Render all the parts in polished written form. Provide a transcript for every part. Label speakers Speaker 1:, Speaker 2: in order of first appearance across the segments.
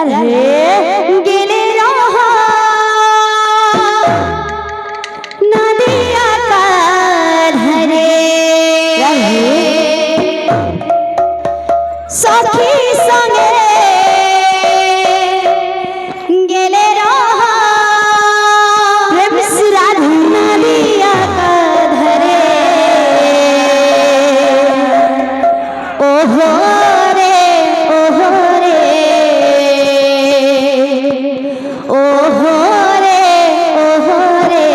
Speaker 1: গেলে রহা নদিয়া কাঁধরে সখী সঙ্গে গেলে রহা প্রেম রাধা নদিয়া কাঁধরে ওহো রে ওহো রে ওহো রে ওহো রে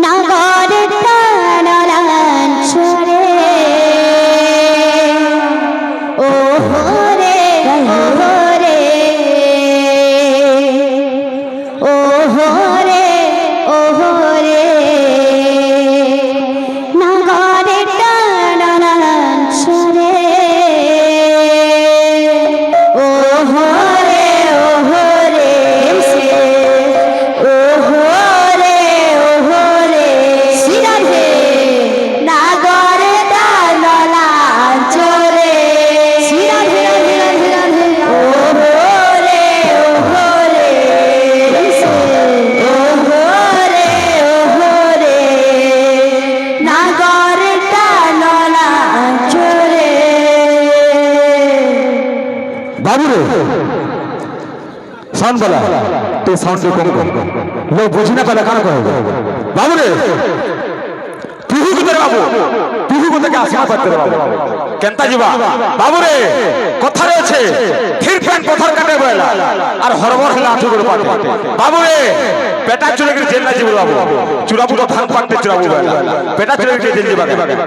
Speaker 1: নগর টানলান ছড়ে ওহো রে ওহো রে ওহো রে ওহো রে নগর টানলান ছড়ে ওহো রে ওহো রে ওহো রে ওহো রে শ্রীরাধে নাগর টানলান ছড়ে শ্রীরাধে রাধে রাধে ওহো রে ওহো রে ওহো রে ওহো রে নাগর টানলান ছড়ে
Speaker 2: बाबू रे साउंड वाला तो साउंड को कम कर लोग बुझी ना पाला कान कहो बाबू रे तुहु को तेरे बाबू तुहु को ते आशा पाते बाबू केनता जीवा बाबू रे कथा रे छे फिर पेन पत्थर काटे बोला और हरबर हला आठु कर पाटे बाबू रे पेटा चुरे के जेल ना जीव बाबू चुराबू तो धान पाटे चुराबू बोला पेटा चुरे के जेल जीवा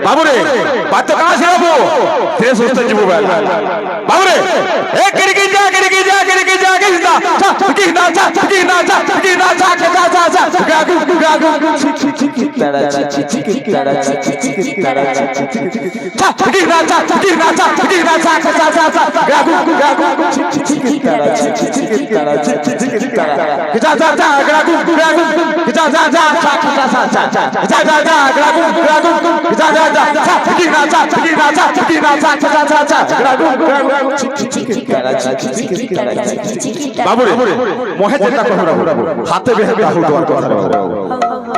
Speaker 2: बाबू रे बात तो कहां से बाबू तेरे सोचते जीव बोला बाबू रे ए किरकी जा किरकी जा किरकी जा किसदा की ना जा की ना जा की ना जा जा गागु गागु तारा की तारा की ना जा की ना जा की ना जा गागु गागु तारा जा जा जा गागु गागु जा जा जा जा जा जा गागु गागु जा जा जा की ना जा की ना जा की ना जा गागु गागु बाबू रे मोहे जेता कहू हाथे बेहबे हो तोर কথা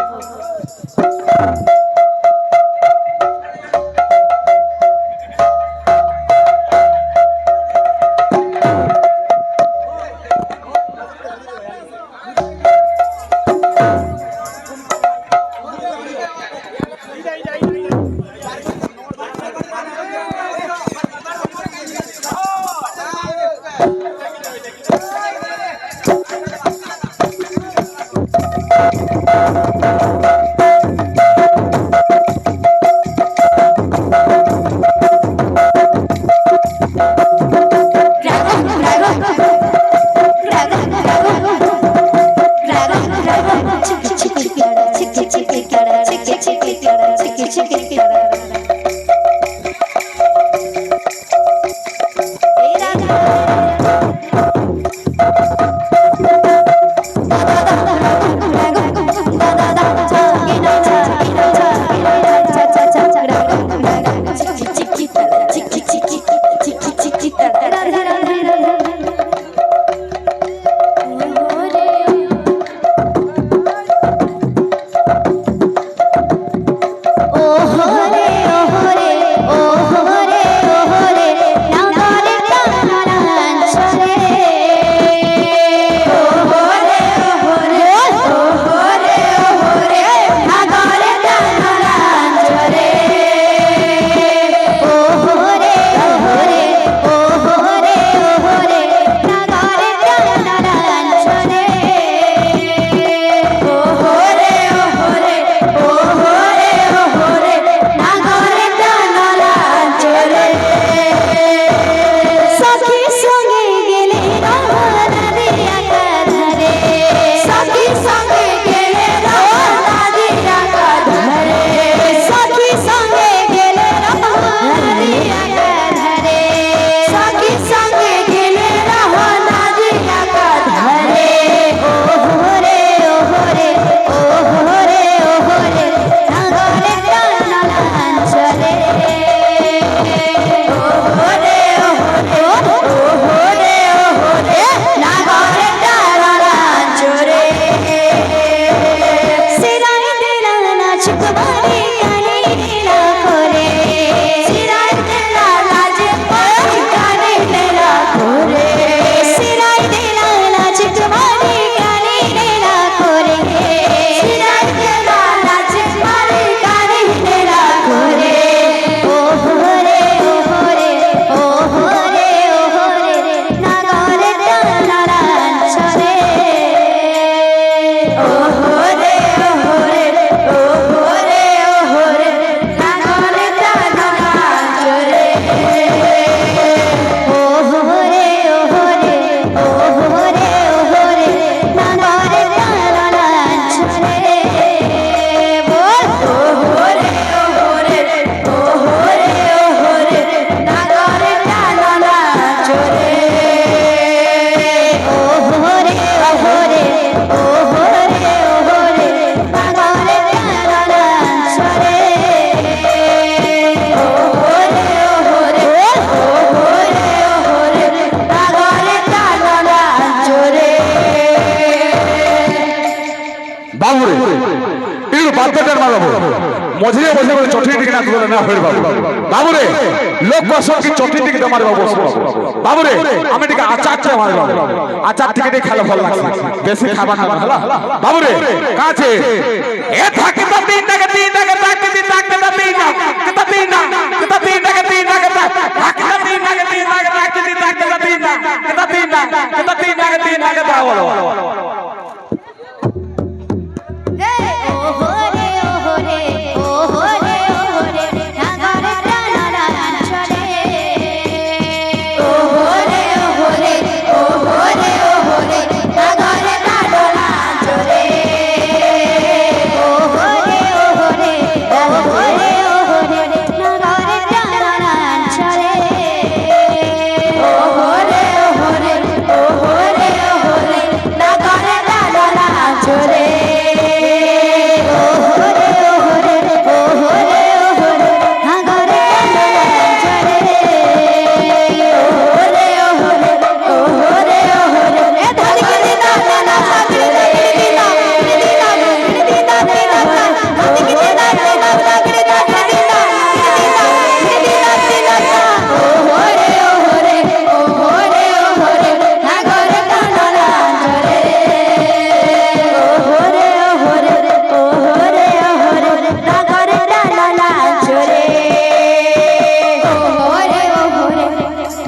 Speaker 2: মঝিরে বসে বলে চটি দিকে না তুলে না হয়ে বাবু বাবুরে লোক বসো কি চটি দিকে তোমার বাবু বাবুরে আমি দিকে আচারটা আমার বাবু আচার থেকে দিয়ে খেলা ভালো লাগছে বেশি খাবার না হলো বাবুরে কাছে এ থাকে তো তিন টাকা থাকে তিন টাকা থাকে তিন না কিতা তিন টাকা থাকে থাকে তিন টাকা থাকে তিন টাকা তিন টাকা দাও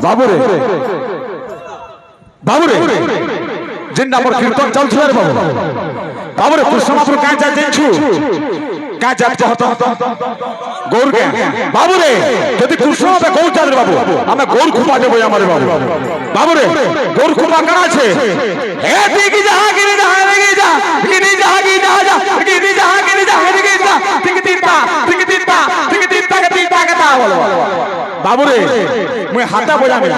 Speaker 2: বাবুরে বাবুরে যেন আমার কীর্তন চলছে রে বাবু বাবুরে কৃষ্ণমাপুর কাজ যা দেখছু কাজ যাচ্ছে হতো গৌর কে বাবুরে যদি কৃষ্ণ হবে গৌর চাঁদ বাবু আমরা গৌর খুপা দেবো আমার বাবু বাবুরে গৌর খুপা কার আছে হে দিকি যাহা গিরি যাহা রেগে যা গিরি যাহা গিরি যাহা যা গিরি যাহা গিরি যাহা রেগে যা ঠিক তিনটা কথা বলো বাবুরে মুই হাতা বজামি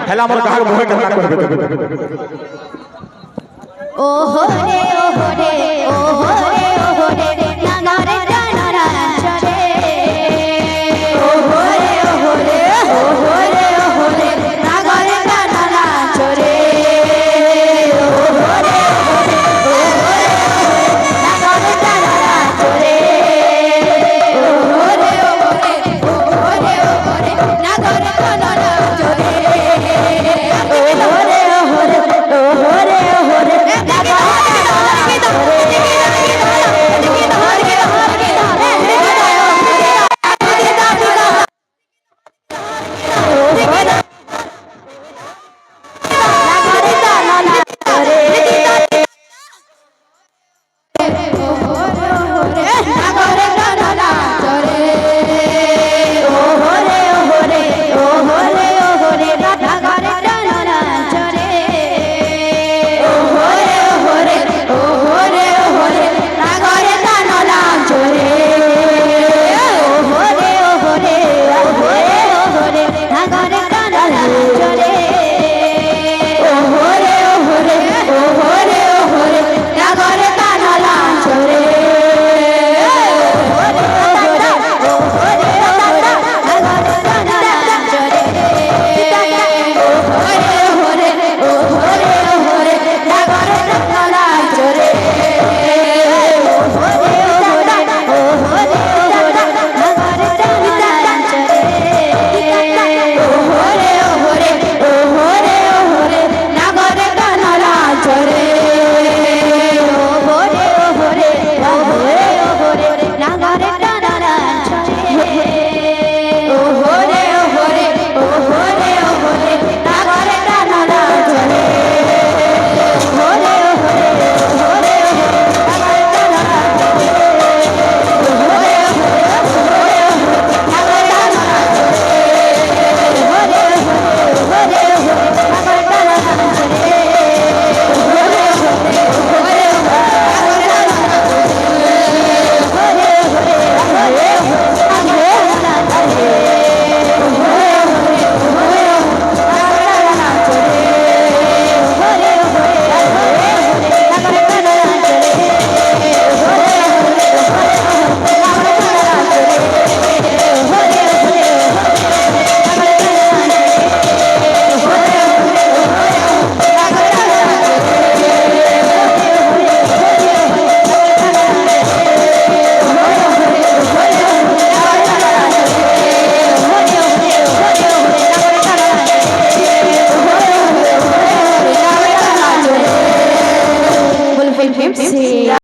Speaker 2: হেলা আমার কাহার মুহে কথা কইবে
Speaker 1: ওহো রে ওহো রে ওহো রে ওহো রে নাগরে